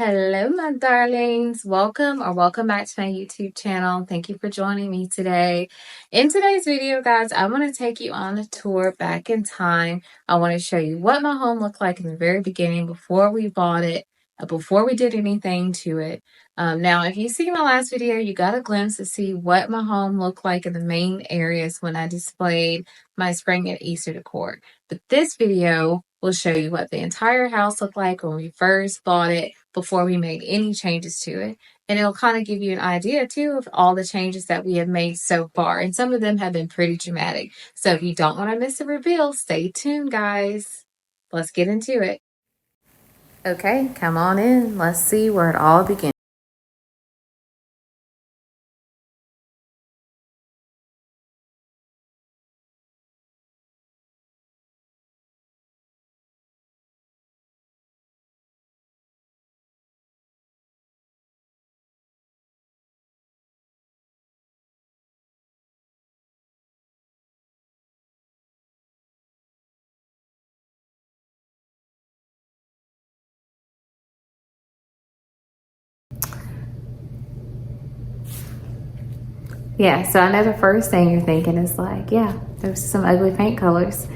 Hello, my darlings. Welcome back to my YouTube channel. Thank you for joining me today. In today's video, guys, I want to take you on a tour back in time. I want to show you what my home looked like in the very beginning before we bought it, before we did anything to it. Now, if you see my last video, you got a glimpse to see what my home looked like in the main areas when I displayed my spring and Easter decor. But this video will show you what the entire house looked like when we first bought it, before we made any changes to it. And it'll kind of give you an idea too of all the changes that we have made so far. And some of them have been pretty dramatic. So if you don't want to miss the reveal, stay tuned, guys. Let's get into it. Okay, come on in. Let's see where it all begins. Yeah, so I know the first thing you're thinking is like, yeah, there's some ugly paint colors.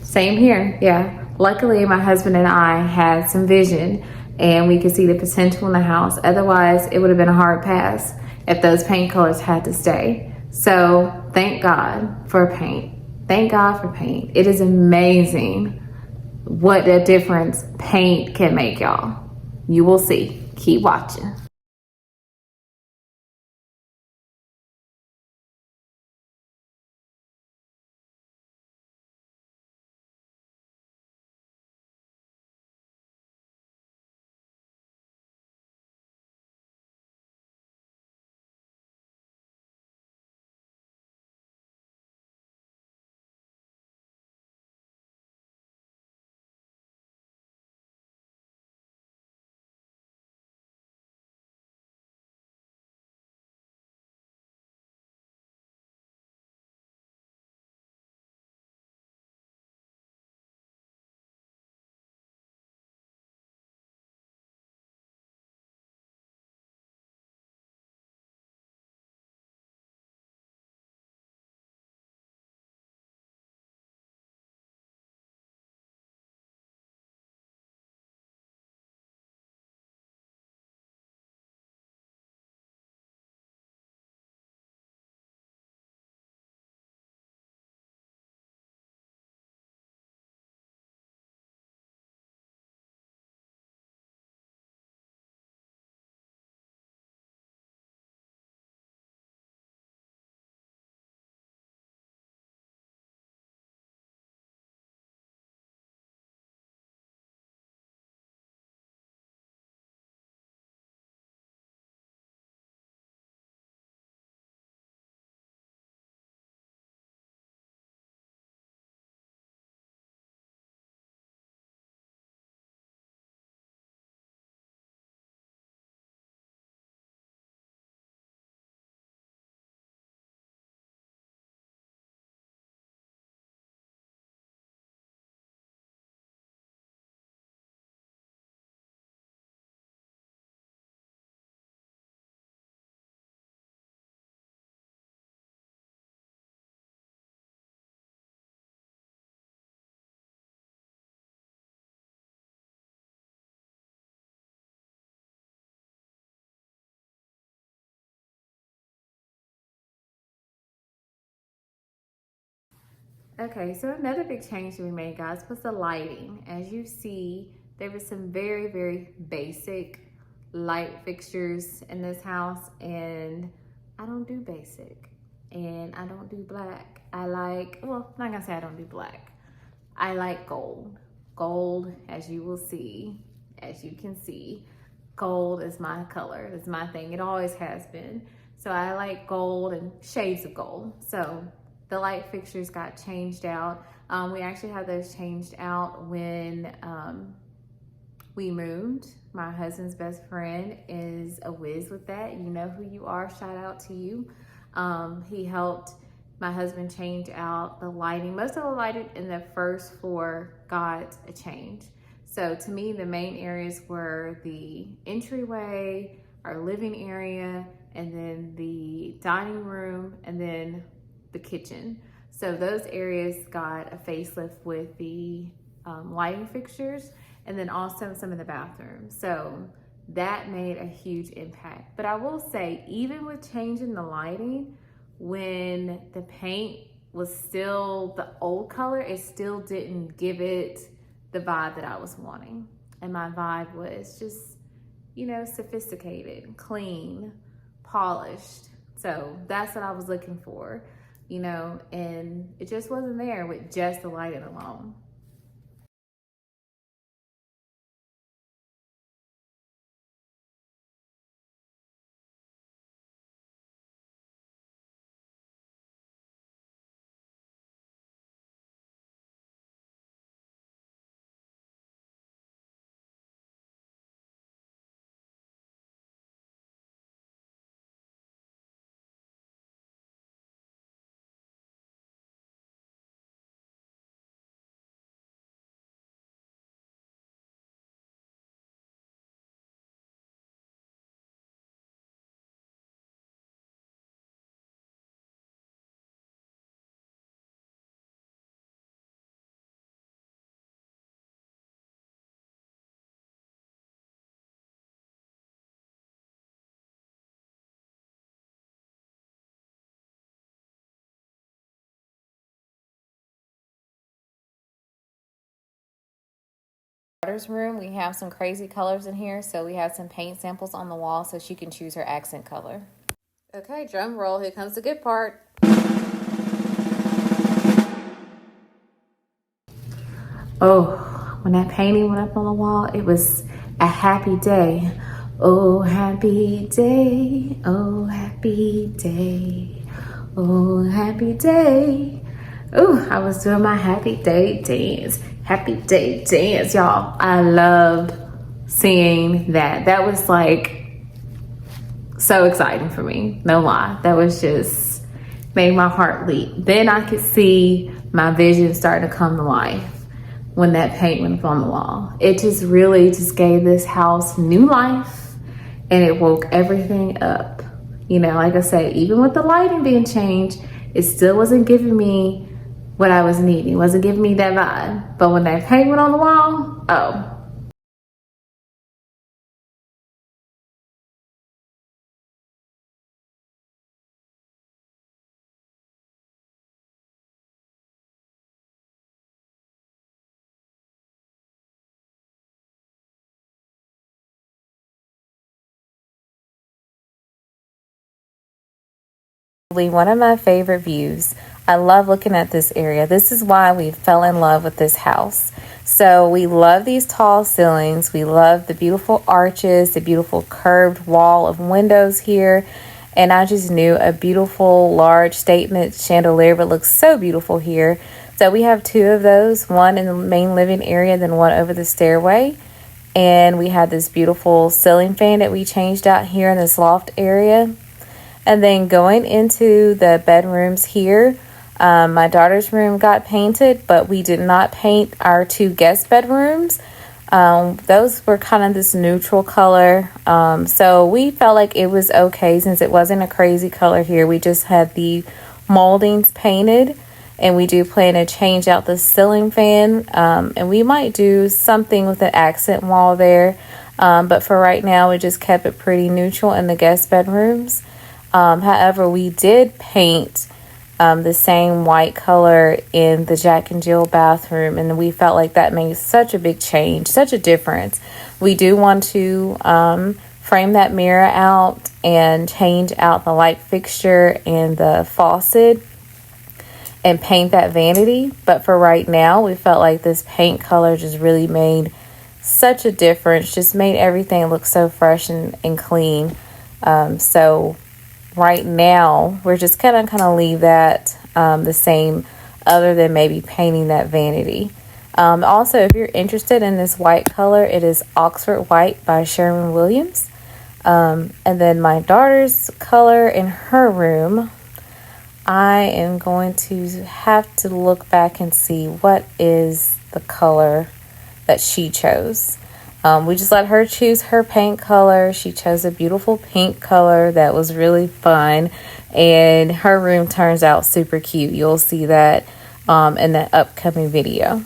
Same here, yeah. Luckily, my husband and I had some vision and we could see the potential in the house. Otherwise, it would have been a hard pass if those paint colors had to stay. So thank God for paint. Thank God for paint. It is amazing what a difference paint can make, y'all. You will see. Keep watching. Okay, so another big change that we made, guys, was the lighting. As you see, there was some very, very basic light fixtures in this house, and I don't do basic, and I don't do black. I like, well, I'm not gonna say I don't do black. I like gold. Gold, as you will see, as you can see, gold is my color. It's my thing. It always has been. So I like gold and shades of gold. So the light fixtures got changed out. We actually had those changed out when we moved. My husband's best friend is a whiz with that. You know who you are. Shout out to you. He helped my husband change out the lighting. Most of the lighting in the first floor got a change. So to me, the main areas were the entryway, our living area, and then the dining room, and then the kitchen. So those areas got a facelift with the lighting fixtures, and then also some of the bathrooms. So that made a huge impact. But I will say, even with changing the lighting, when the paint was still the old color, it still didn't give it the vibe that I was wanting. And my vibe was just, you know, sophisticated, clean, polished. So that's what I was looking for, you know, and it just wasn't there with just the lighting alone. Daughter's room, we have some crazy colors in here, so we have some paint samples on the wall so she can choose her accent color. Okay, drum roll, here comes the good part. Oh, when that painting went up on the wall, it was a happy day. Oh, happy day. Oh, happy day. Oh, happy day. Oh, I was doing my happy day dance. Happy day dance, y'all. I loved seeing that. That was like so exciting for me. No lie. That was just made my heart leap. Then I could see my vision starting to come to life when that paint went up on the wall. It just really just gave this house new life, and it woke everything up. You know, like I said, even with the lighting being changed, it still wasn't giving me what I was needing. It wasn't giving me that vibe. But when that paint went on the wall, oh. One of my favorite views. I love looking at this area. This is why we fell in love with this house. So we love these tall ceilings. We love the beautiful arches, the beautiful curved wall of windows here. And I just knew a beautiful large statement chandelier would look so beautiful here. So we have two of those, one in the main living area, then one over the stairway. And we had this beautiful ceiling fan that we changed out here in this loft area. And then going into the bedrooms here, my daughter's room got painted, but we did not paint our two guest bedrooms. Those were kind of this neutral color. So we felt like it was okay since it wasn't a crazy color here. We just had the moldings painted, and we do plan to change out the ceiling fan. And we might do something with an accent wall there. But for right now, we just kept it pretty neutral in the guest bedrooms. However, we did paint the same white color in the Jack and Jill bathroom, and we felt like that made such a big change, such a difference. We do want to frame that mirror out and change out the light fixture and the faucet and paint that vanity. But for right now, we felt like this paint color just really made such a difference, just made everything look so fresh and clean. So right now, we're just gonna kind of leave that the same, other than maybe painting that vanity. Also, if you're interested in this white color, it is Oxford White by Sherwin-Williams. And then my daughter's color in her room, I am going to have to look back and see what is the color that she chose. We just let her choose her paint color. She chose a beautiful pink color that was really fun, and her room turns out super cute. You'll see that in the upcoming video.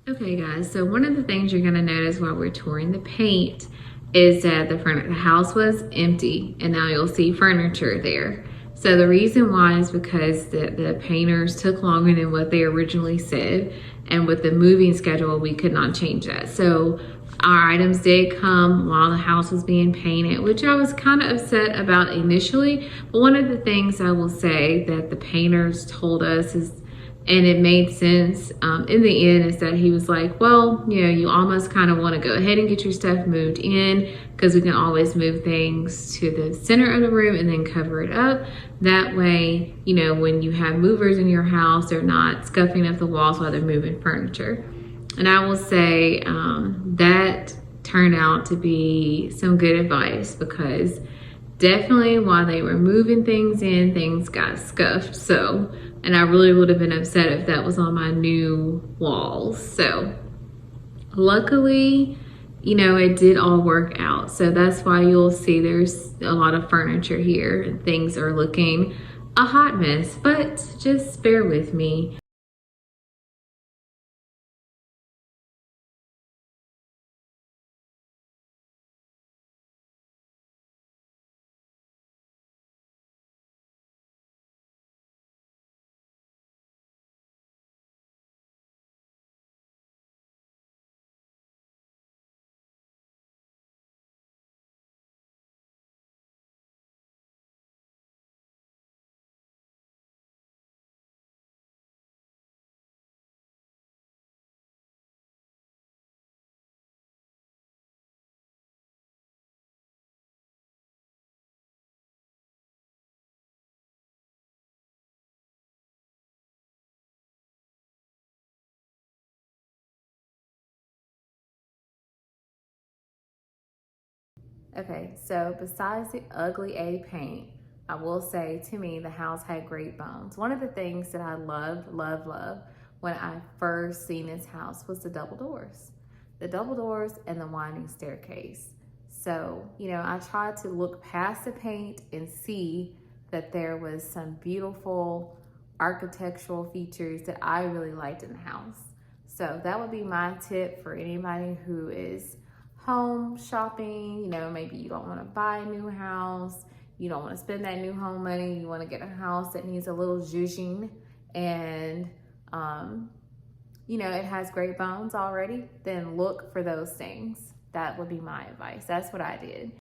Okay guys, so one of the things you're gonna notice while we're touring the paint is that the house was empty, and now you'll see furniture there. So the reason why is because the painters took longer than what they originally said, and with the moving schedule, we could not change that. So our items did come while the house was being painted, which I was kind of upset about initially. But one of the things I will say that the painters told us is, and it made sense in the end, is that he was like, well, you know, you almost kind of want to go ahead and get your stuff moved in, because we can always move things to the center of the room and then cover it up. That way, you know, when you have movers in your house, they're not scuffing up the walls while they're moving furniture. And I will say that turned out to be some good advice, because definitely while they were moving things in, things got scuffed. So, and I really would have been upset if that was on my new walls. So luckily, you know, it did all work out. So that's why you'll see there's a lot of furniture here. Things are looking a hot mess, but just bear with me. Okay, so besides the ugly A paint, I will say, to me, the house had great bones. One of the things that I loved when I first seen this house was the double doors. The double doors and the winding staircase. So, you know, I tried to look past the paint and see that there was some beautiful architectural features that I really liked in the house. So that would be my tip for anybody who is home shopping. You know, maybe you don't want to buy a new house, you don't want to spend that new home money, you want to get a house that needs a little zhuzhing, and you know, it has great bones already, then look for those things. That would be my advice. That's what I did.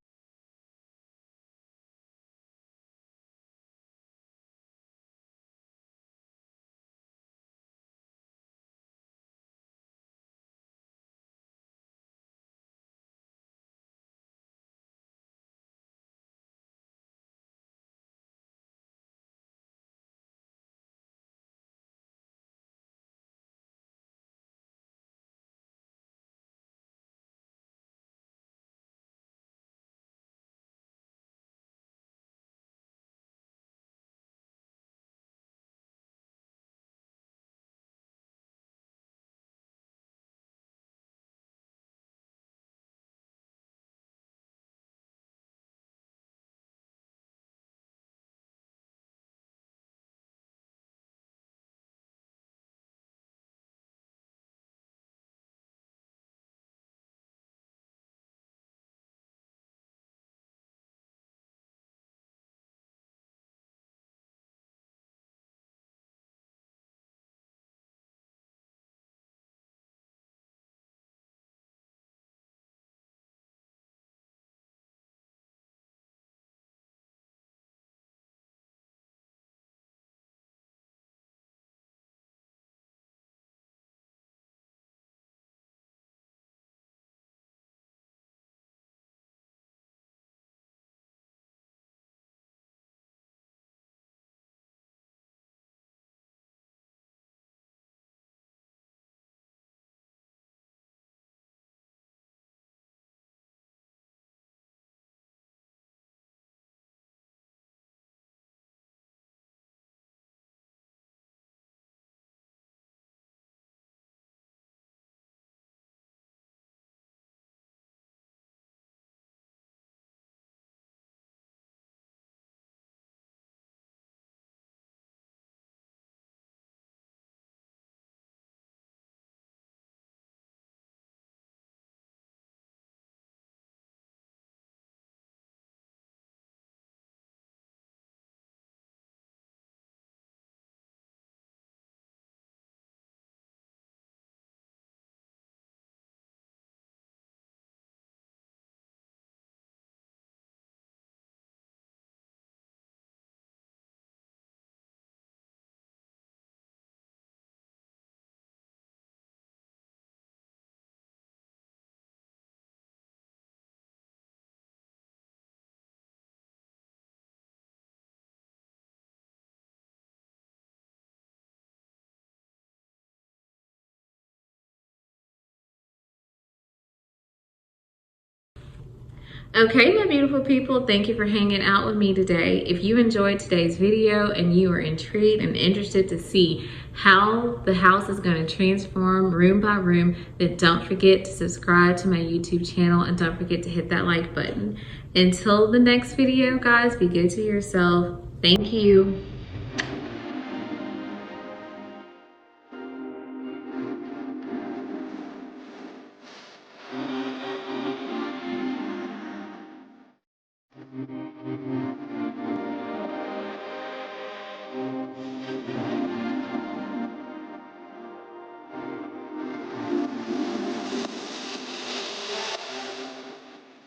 Okay, my beautiful people, thank you for hanging out with me today. If you enjoyed today's video and you are intrigued and interested to see how the house is going to transform room by room, then don't forget to subscribe to my YouTube channel and don't forget to hit that like button. Until the next video, guys, be good to yourself. Thank you.